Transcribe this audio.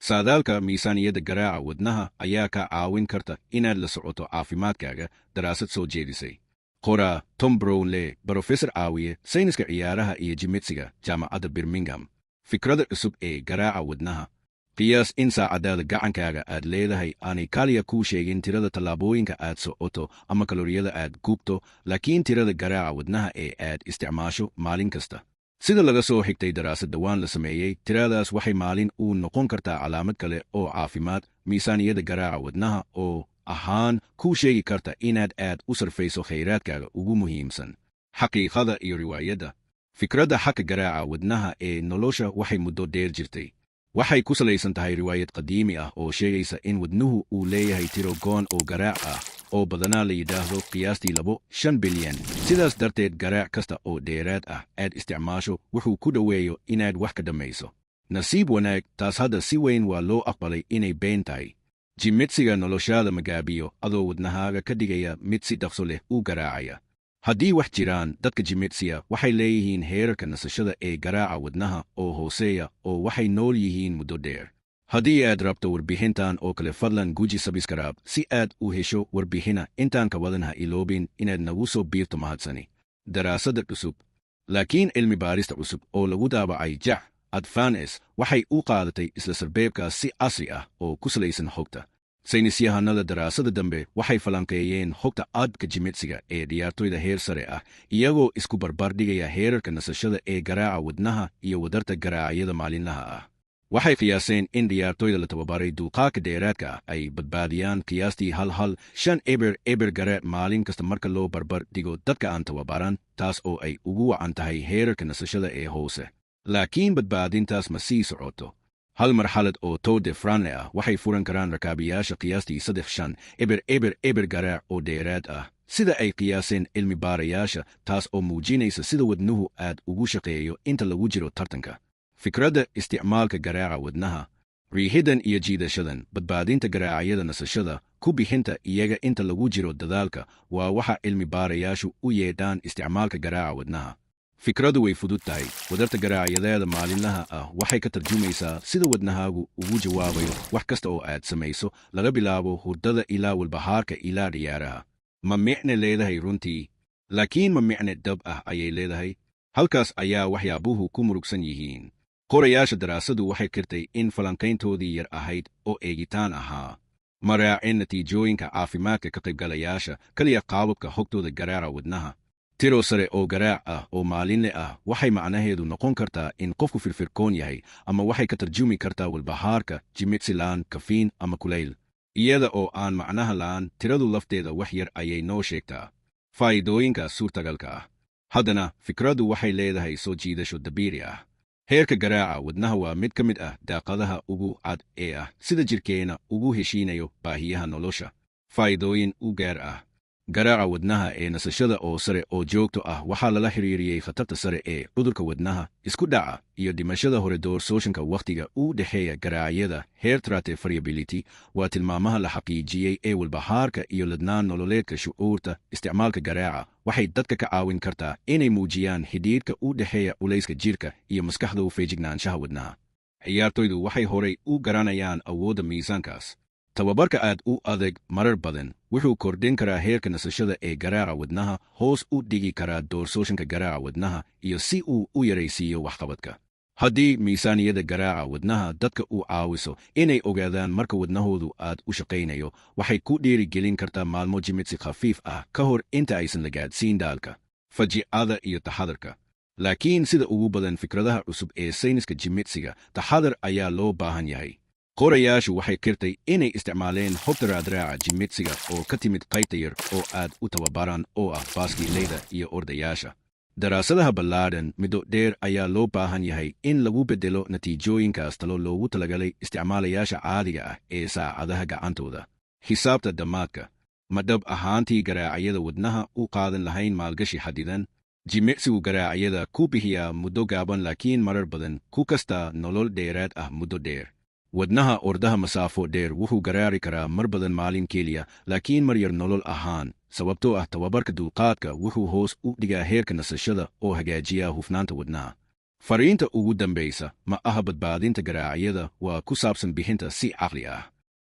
saadaalka miisaaniyadda garaaca wadnaha ayaa ka caawin karta inaad la socoto caafimaadkaaga daraasad soo jeedisay. qoraa Tom Brownlee, brofesor caawiye sayniska ciyaaraha iyo jimicsiga jaamacadda Birmingham. Fikrada cusub ee garaaca wadnaha. qiyaas in saacadaada gacankaaga aad leedahay aanay kaliya kuu sheegin tirada tallaabooyinka aad socoto ama kaloriyada aad gubto, laakiin tirada garaaca wadnaha ee aad isticmaasho maalin kasta. sida laga soo xigtay daraasad dhawaan la sameeyey, tiradaas waxay maalin u noqon kartaa calaamad kale oo caafimaad. miisaaniyadda garaaca wadnaha oo ahaan kuu sheegi karta inaad aad u sarfayso khayraadkaaga ugu muhiimsan. xaqiiqada iyo riwaayadda. fikradda xagga garaaca wadnaha ee nolosha waxay muddo dheer jirtay. waxay ku salaysan tahay riwaayad qadiimi ah oo sheegaysa in wadnuhu uu leeyahay tiro goon oo garaac ah oo badanaa la yidhaahdo qiyaastii 5 bilyan. sidaas darteed garaac kasta oo dheeraad ah aad isticmaasho wuxuu ku dhoweeyo inaad wax ka dhammayso. nasiib wanaag, taas hadda si weyn waa loo aqbalay inay been tahay. jimicsiga noloshaada magaabiyo adoo wadnahaaga ka dhigaya mid si dhaqso leh u garaacaya. haddii wax jiraan, dadka jimicsiga waxay leeyihiin heerarka nasashada ee garaaca wadnaha oo hooseeya oo waxay nool yihiin muddo dheer. haddii aad rabto warbixintan oo kale, fadlan guji sabskraib si aad u hesho warbixina intaan ka wadan. ha iloobin inaad nagu soo biirto. mahadsani. daraasadda cusub. laakiin cilmi baarista cusub oo lagu daabacay JACC Advances waxay u qaadatay isla sarbeebkaas si casri ah oo ku salaysan xogta. saynisyahanada daraasadda dambe waxay falanqeeyeen xogta aadka jimicsiga ee ciyaartoyda heer sare ah, iyagoo isku barbardhigaya heerarka nasashada ee garaaca wadnaha iyo wadarta garaacyada maalinlaha ah. waxay qiyaaseen in ciyaartoyda la tababaray dulqaadka dheeraadka ah ay badbaadiyaan qiyaastii 1.5 eber garaac maalin kasta marka loo barbar dhigo dadka aan tababaran, taas oo ay ugu wacan tahay heerarka nasashada ee hoose. laakiin badbaadintaas ma sii socoto. hal marxalad oo Tour de France ah waxay furan karaan rakaabiyaasha qiyaastii 3 eber garaac oo dheeraad ah, sida ay qiyaaseen cilmi baarayaasha, taas oo muujinaysa sida wadnuhu aad ugu shaqeeyo inta lagu jiro tartanka. fikradda isticmaalka garaaca wadnaha. riixidan iyo jiidashadan, badbaadinta garaacyada nasashada, ku bixinta iyaga inta lagu jiro dadaalka, waa waxa cilmi baarayaashu u yeedhaan isticmaalka garaaca wadnaha. fikraddu way fudud tahay. wadarta garaacyadaada maalinlaha ah waxay ka tarjumaysaa sida wadnahaagu ugu jawaabayo wax kasta oo aad samayso, laga bilaabo hurdada ilaa walbahaarka ilaa ciyaaraha. ma micne leedahay runtii? laakiin ma micne dhab ah ayay leedahay? halkaas ayaa waxyaabuhu ku murugsan yihiin. qorayaasha daraasadu waxay kirtay in falanqayntoodii yar ahayd oo eegitaan ahaa. ma raacin natiijooyinka caafimaadka ka qaybgalayaasha, kaliya qaababka xogtooda garaaca wadnaha. tiro sare oo garaac ah oo maalinle ah waxay macnaheedu noqon kartaa in qofku firfircoon yahay, ama waxay ka tarjumi kartaa walbahaarka, jimicsi la'aan, kafiin ama kulayl. iyada oo aan macnaha la'aan, tiradu lafteeda wax yar ayay noo sheegtaa. faa'iidooyinka suurtagalka ah. haddana fikraddu waxay leedahay soo jiidasho dabiici ah. heerka garaaca wadnaha waa mid ka mid ah daaqadaha ugu cad ee ah sida jirkeenna ugu heshiinayo baahiyaha nolosha. faa'iidooyin u gaar ah. garaaca wadnaha ee nasashada oo sare oo joogto ah waxaa lala xiriiriyey khatarta sare ee cudurka wadnaha, isku dhaca iyo dhimashada hore. doorsooyinka wakhtiga u dhexeeya garaacyada heart rate variability waa tilmaamaha la xaqiijiyey ee walbahaarka iyo ladnaan nololeedka shucuurta. isticmaalka garaaca waxay dadka ka caawin kartaa inay muujiyaan xidhiidhka u dhexeeya culayska jirka iyo maskaxda u feejignaanshaha wadnaha. ciyaartoydu waxay horay u garanayaan awoodda miisaankaas. tababarka aad u adag marar badan wuxuu kordhin karaa heerka nasashada ee garaaca wadnaha, hoos u dhigi karaa doorsooyinka garaaca wadnaha iyo si uu u yaraysiiyo waxqabadka. haddii miisaaniyadda garaaca wadnaha dadka u caawiso inay ogaadaan marka wadnahoodu aad u shaqaynayo, waxay ku dhiirigelin kartaa maalmo jimicsi khafiif ah ka hor inta aysan la gaadhsiin daalka, fajiicada iyo taxadarka. laakiin sida ugu badan fikradaha cusub ee sayniska jimicsiga, taxadar ayaa loo baahan yahay. qorayaashu waxay kirtay inay isticmaaleen xogta raadraaca jimicsiga oo ka timid qaybta yar oo aad u tababaran oo ah baaskiileyda iyo ordayaasha. daraasadaha ballaadhan middo dheer ayaa loo baahan yahay in lagu beddelo natiijooyinkaas talo loogu talagalay isticmaalayaasha caadiga ah ee saacadaha gacantooda. xisaabta dhammaadka. ma dhab ahaantii garaacyada wadnaha u qaadan lahayn maalgashi xadidan? jimicsigu garaacyada ku bixiyaa muddo gaaban, laakiin marar badan ku kastaa nolol dheeraad ah muddo dheer. wadnaha ordaha masaafo dheer wuxuu garaari karaa mar badan maalin keliya, laakiin mar yar nolol ahaan, sababtoo ah tababarka dulqaadka wuxuu hoos u dhigaa heerka nasashada oo hagaajiya hufnaanta wadnaha. Fariinta ugu dambaysa ma aha badbaadinta garaacyada waa ku saabsan bixinta si caqli ah.